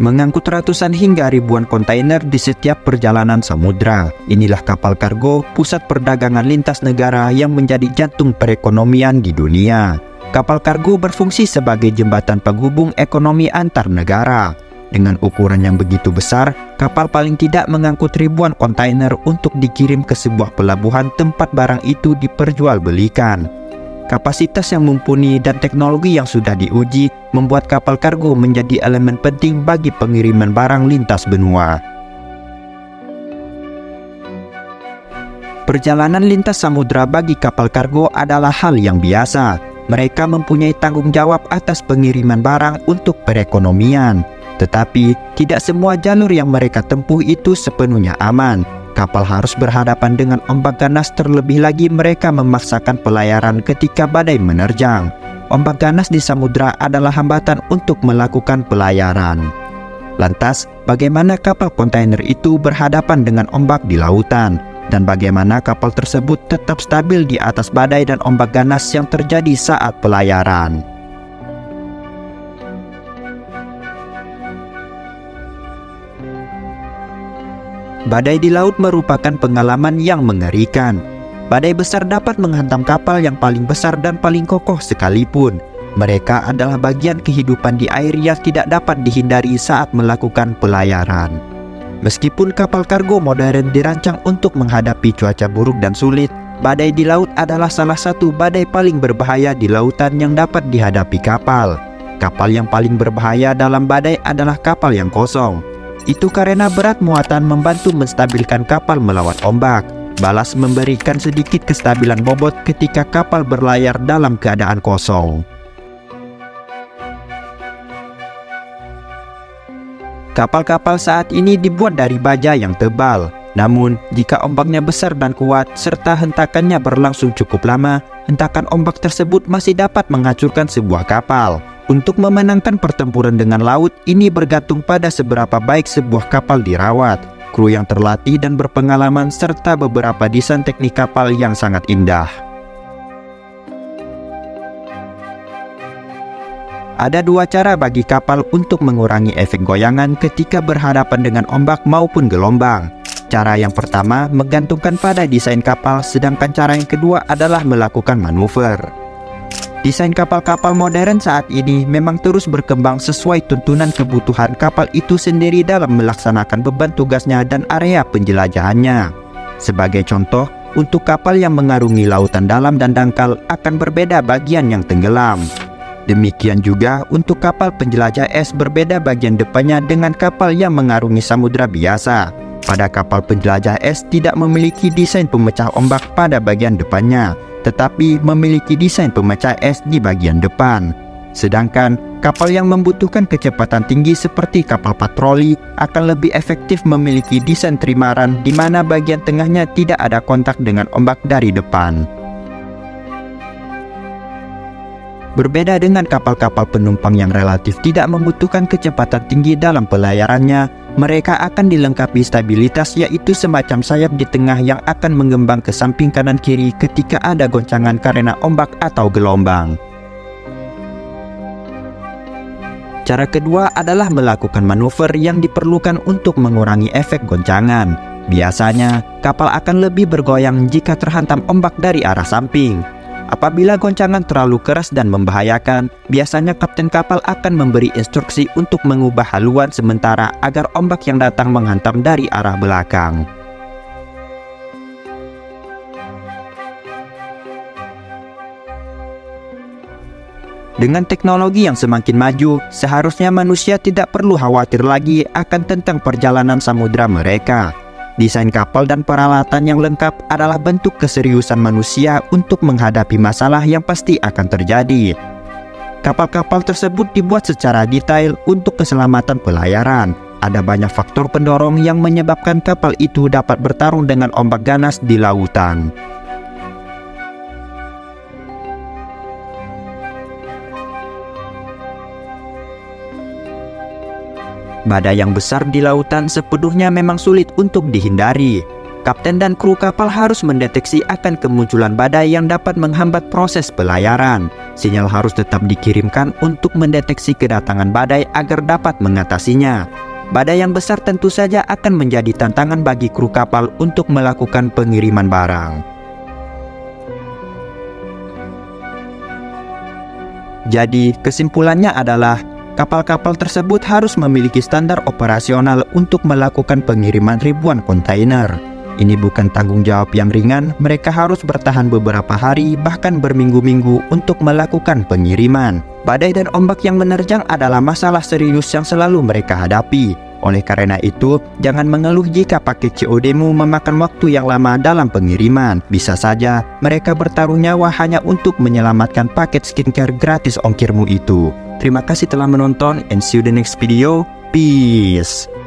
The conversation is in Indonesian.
mengangkut ratusan hingga ribuan kontainer di setiap perjalanan samudra. Inilah kapal kargo, pusat perdagangan lintas negara yang menjadi jantung perekonomian di dunia. Kapal kargo berfungsi sebagai jembatan penghubung ekonomi antar negara. Dengan ukuran yang begitu besar, kapal paling tidak mengangkut ribuan kontainer untuk dikirim ke sebuah pelabuhan tempat barang itu diperjualbelikan. Kapasitas yang mumpuni dan teknologi yang sudah diuji membuat kapal kargo menjadi elemen penting bagi pengiriman barang lintas benua. Perjalanan lintas samudra bagi kapal kargo adalah hal yang biasa. Mereka mempunyai tanggung jawab atas pengiriman barang untuk perekonomian. Tetapi, tidak semua jalur yang mereka tempuh itu sepenuhnya aman. Kapal harus berhadapan dengan ombak ganas, terlebih lagi mereka memaksakan pelayaran ketika badai menerjang. Ombak ganas di samudra adalah hambatan untuk melakukan pelayaran. Lantas, bagaimana kapal kontainer itu berhadapan dengan ombak di lautan? Dan bagaimana kapal tersebut tetap stabil di atas badai dan ombak ganas yang terjadi saat pelayaran? Badai di laut merupakan pengalaman yang mengerikan. Badai besar dapat menghantam kapal yang paling besar dan paling kokoh sekalipun. Mereka adalah bagian kehidupan di air yang tidak dapat dihindari saat melakukan pelayaran. Meskipun kapal kargo modern dirancang untuk menghadapi cuaca buruk dan sulit, badai di laut adalah salah satu badai paling berbahaya di lautan yang dapat dihadapi kapal. Kapal yang paling berbahaya dalam badai adalah kapal yang kosong. Itu karena berat muatan membantu menstabilkan kapal melawan ombak. Balas memberikan sedikit kestabilan bobot ketika kapal berlayar dalam keadaan kosong. Kapal-kapal saat ini dibuat dari baja yang tebal. Namun, jika ombaknya besar dan kuat serta hentakannya berlangsung cukup lama, hentakan ombak tersebut masih dapat menghancurkan sebuah kapal. Untuk memenangkan pertempuran dengan laut, ini bergantung pada seberapa baik sebuah kapal dirawat, kru yang terlatih dan berpengalaman, serta beberapa desain teknik kapal yang sangat indah. Ada dua cara bagi kapal untuk mengurangi efek goyangan ketika berhadapan dengan ombak maupun gelombang. Cara yang pertama menggantungkan pada desain kapal, sedangkan cara yang kedua adalah melakukan manuver. Desain kapal-kapal modern saat ini memang terus berkembang sesuai tuntunan kebutuhan kapal itu sendiri dalam melaksanakan beban tugasnya dan area penjelajahannya. Sebagai contoh, untuk kapal yang mengarungi lautan dalam dan dangkal akan berbeda bagian yang tenggelam. Demikian juga untuk kapal penjelajah es berbeda bagian depannya dengan kapal yang mengarungi samudra biasa. Pada kapal penjelajah es tidak memiliki desain pemecah ombak pada bagian depannya, tetapi memiliki desain pemecah es di bagian depan. Sedangkan kapal yang membutuhkan kecepatan tinggi seperti kapal patroli akan lebih efektif memiliki desain trimaran di mana bagian tengahnya tidak ada kontak dengan ombak dari depan. Berbeda dengan kapal-kapal penumpang yang relatif tidak membutuhkan kecepatan tinggi dalam pelayarannya, mereka akan dilengkapi stabilitas, yaitu semacam sayap di tengah yang akan mengembang ke samping kanan kiri ketika ada goncangan karena ombak atau gelombang. Cara kedua adalah melakukan manuver yang diperlukan untuk mengurangi efek goncangan. Biasanya, kapal akan lebih bergoyang jika terhantam ombak dari arah samping. Apabila goncangan terlalu keras dan membahayakan, biasanya kapten kapal akan memberi instruksi untuk mengubah haluan sementara agar ombak yang datang menghantam dari arah belakang. Dengan teknologi yang semakin maju, seharusnya manusia tidak perlu khawatir lagi akan tentang perjalanan samudra mereka. Desain kapal dan peralatan yang lengkap adalah bentuk keseriusan manusia untuk menghadapi masalah yang pasti akan terjadi. Kapal-kapal tersebut dibuat secara detail untuk keselamatan pelayaran. Ada banyak faktor pendorong yang menyebabkan kapal itu dapat bertarung dengan ombak ganas di lautan. Badai yang besar di lautan sepenuhnya memang sulit untuk dihindari. Kapten dan kru kapal harus mendeteksi akan kemunculan badai yang dapat menghambat proses pelayaran. Sinyal harus tetap dikirimkan untuk mendeteksi kedatangan badai agar dapat mengatasinya. Badai yang besar tentu saja akan menjadi tantangan bagi kru kapal untuk melakukan pengiriman barang. Jadi, kesimpulannya adalah kapal-kapal tersebut harus memiliki standar operasional untuk melakukan pengiriman ribuan kontainer. Ini bukan tanggung jawab yang ringan, mereka harus bertahan beberapa hari bahkan berminggu-minggu untuk melakukan pengiriman. Badai dan ombak yang menerjang adalah masalah serius yang selalu mereka hadapi. Oleh karena itu, jangan mengeluh jika paket COD-mu memakan waktu yang lama dalam pengiriman. Bisa saja mereka bertaruh nyawa hanya untuk menyelamatkan paket skincare gratis ongkirmu itu. Terima kasih telah menonton and see you the next video. Peace.